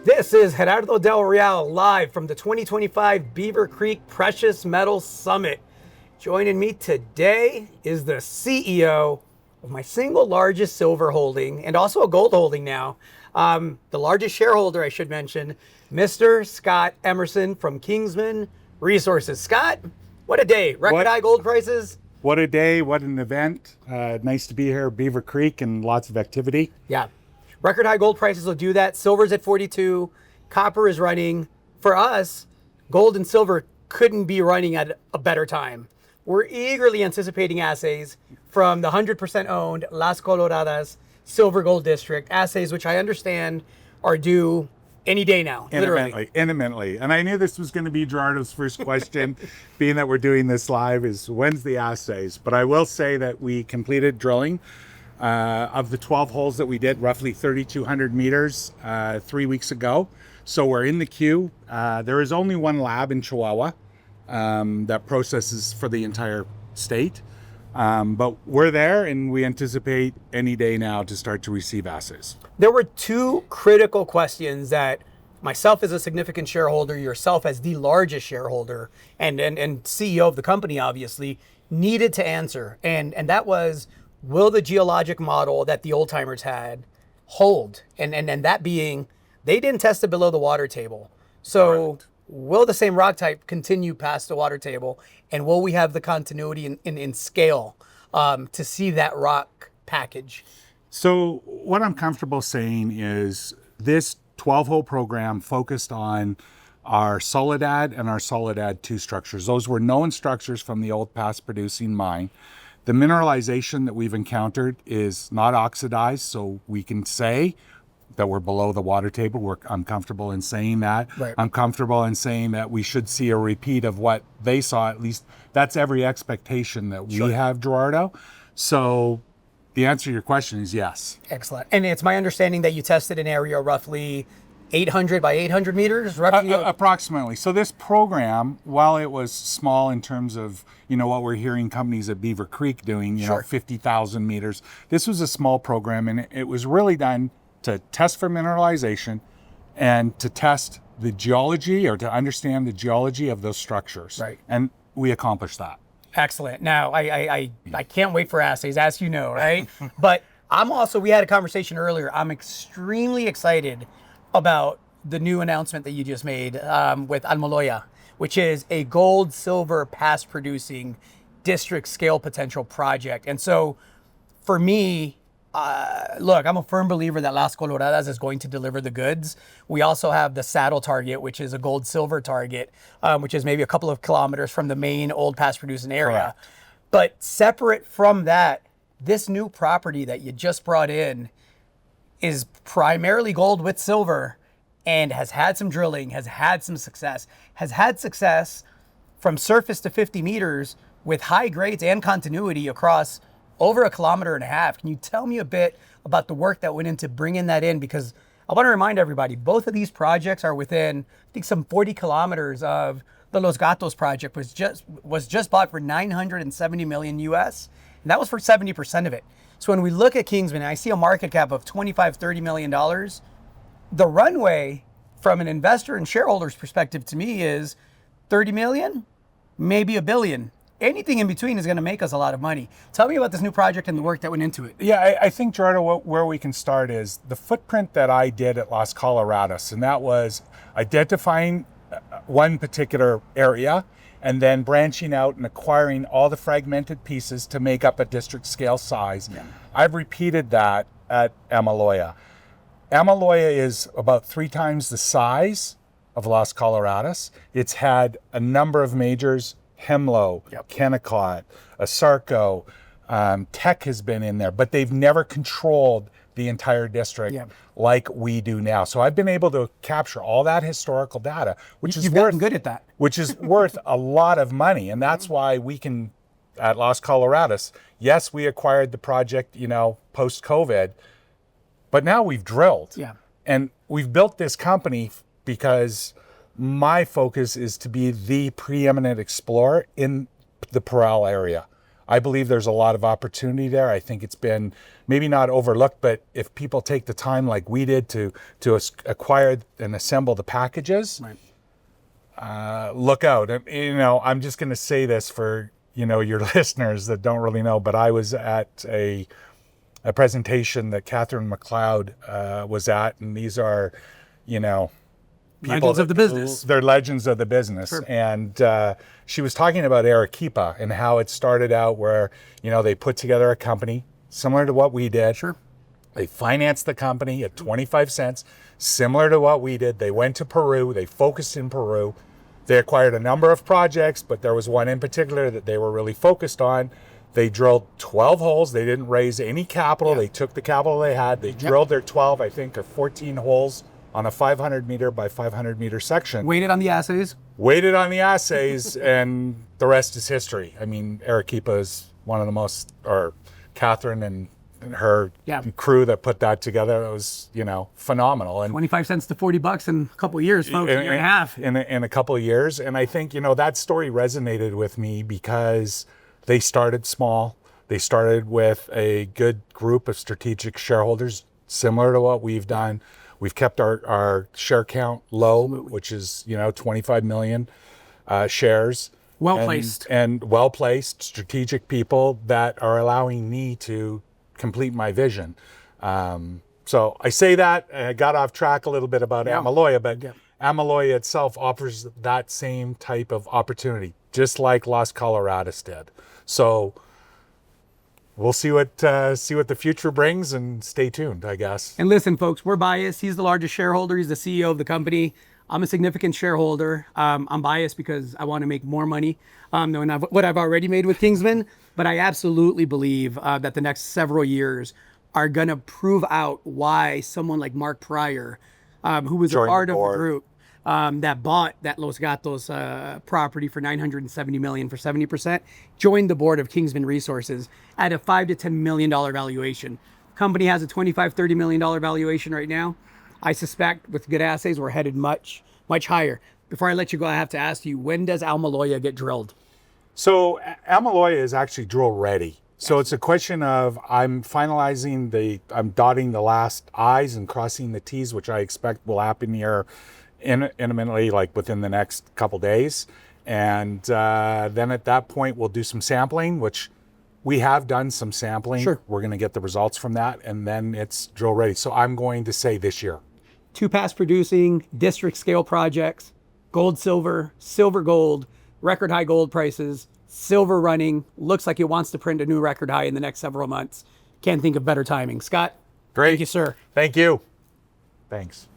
This is Gerardo Del Real live from the 2025 Beaver Creek Precious Metals Summit. Joining me today is the CEO of my single largest silver holding and also a gold holding now. The largest shareholder, I should mention, Mr. Scott Emerson from Kingsmen Resources. Scott, what a day. Record high gold prices. What a day, what an event. Nice to be here at Beaver Creek and lots of activity. Yeah. Record high gold prices will do that. Silver's at 42. Copper is running. For us, gold and silver couldn't be running at a better time. We're eagerly anticipating assays from the 100% owned Las Coloradas Silver Gold District. Assays which I understand are due any day now, literally. Imminently. And I knew this was going to be Gerardo's first question, being that we're doing this live, is when's the assays? But I will say that we completed drilling of the 12 holes that we did, roughly 3,200 meters 3 weeks ago. So we're in the queue. There is only one lab in Chihuahua that processes for the entire state. But we're there and we anticipate any day now to start to receive assays. There were two critical questions that myself as a significant shareholder, yourself as the largest shareholder and CEO of the company, obviously, needed to answer. And that was, will the geologic model that the old timers had hold? And that being, they didn't test it below the water table. So correct. Will the same rock type continue past the water table? And will we have the continuity in scale to see that rock package? So what I'm comfortable saying is this 12-hole program focused on our Soledad and our Soledad 2 structures. Those were known structures from the old past producing mine. The mineralization that we've encountered is not oxidized, so we can say that we're below the water table. I'm comfortable in saying that. Right. I'm comfortable in saying that we should see a repeat of what they saw. At least that's every expectation that we have, Gerardo. So the answer to your question is yes. Excellent. And it's my understanding that you tested an area roughly 800 by 800 meters? Approximately. So this program, while it was small in terms of, what we're hearing companies at Beaver Creek doing, 50,000 meters, this was a small program, and it was really done to test for mineralization and to test the geology, or to understand the geology of those structures. Right. And we accomplished that. Excellent. Now, I can't wait for assays, as you know, right? But we had a conversation earlier. I'm extremely excited about the new announcement that you just made with Almoloya, which is a gold, silver, past producing district scale potential project. And so for me, look, I'm a firm believer that Las Coloradas is going to deliver the goods. We also have the saddle target, which is a gold silver target, which is maybe a couple of kilometers from the main old past producing area. Correct. But separate from that, this new property that you just brought in is primarily gold with silver and has had some drilling, has had success from surface to 50 meters with high grades and continuity across over 1.5 kilometers. Can you tell me a bit about the work that went into bringing that in? Because I want to remind everybody, both of these projects are within, I think, some 40 kilometers of the Los Gatos project, was just bought for $970 million US, and that was for 70% of it. So when we look at Kingsman, I see a market cap of $25-30 million. The runway from an investor and shareholder's perspective to me is 30 million, maybe $1 billion. Anything in between is going to make us a lot of money. Tell me about this new project and the work that went into it. Yeah, I think, Gerardo, where we can start is the footprint that I did at Las Coloradas, and that was identifying one particular area and then branching out and acquiring all the fragmented pieces to make up a district scale size. Yeah. I've repeated that at Almoloya. Almoloya is about 3 times the size of Las Coloradas. It's had a number of majors. Hemlo, Kennecott, Asarco, Teck has been in there, but they've never controlled the entire district like we do now. So I've been able to capture all that historical data, which is gotten good at that, which is worth a lot of money. And that's why we can, at Las Coloradas, yes, we acquired the project, post-COVID, but now we've drilled. Yeah. And we've built this company because my focus is to be the preeminent explorer in the Parral area. I believe there's a lot of opportunity there. I think it's been maybe not overlooked, but if people take the time like we did to acquire and assemble the packages, look out. You know, I'm just going to say this for, you know, your listeners that don't really know, but I was at a presentation that Catherine McLeod was at, and these are, you know, people, legends of the business. They're legends of the business. Sure. And she was talking about Arequipa and how it started out where, you know, they put together a company similar to what we did. Sure. They financed the company at 25 cents, similar to what we did. They went to Peru. They focused in Peru. They acquired a number of projects, but there was one in particular that they were really focused on. They drilled 12 holes. They didn't raise any capital. They took the capital they had. They drilled their 12, I think, or 14 holes on a 500 meter by 500 meter section. Waited on the assays. And the rest is history. I mean, Arequipa is one of the most, or Catherine and her crew that put that together, it was, you know, phenomenal. And 25 cents to $40 in a couple of years, folks, a year and a half. In a couple of years. And I think, you know, that story resonated with me because they started small. They started with a good group of strategic shareholders, similar to what we've done. We've kept our share count low, which is, you know, 25 million shares. Well-placed. And well-placed, strategic people that are allowing me to complete my vision. So I say that, and I got off track a little bit about Amaloya, but Amaloya itself offers that same type of opportunity, just like Las Coloradas did. So we'll see what the future brings, and stay tuned, I guess. And listen, folks, we're biased. He's the largest shareholder. He's the CEO of the company. I'm a significant shareholder. I'm biased because I want to make more money than what I've already made with Kingsman. But I absolutely believe that the next several years are going to prove out why someone like Mark Pryor, who was a part of the group that bought that Los Gatos property for $970 million for 70%, joined the board of Kingsmen Resources at a $5 to $10 million valuation. Company has a $25-30 million valuation right now. I suspect with good assays, we're headed much higher. Before I let you go, I have to ask you, when does Amaloya get drilled? So Amaloya is actually drill ready. So it's a question of I'm dotting the last I's and crossing the T's, which I expect will happen here imminently, like within the next couple days. And then at that point, we'll do some sampling, which we have done some sampling. Sure. We're going to get the results from that, and then it's drill ready. So I'm going to say this year. 2 past producing district scale projects, gold, silver, silver, gold, record high gold prices, silver running, looks like it wants to print a new record high in the next several months. Can't think of better timing. Scott, Great. thank you, sir. Thank you. Thanks.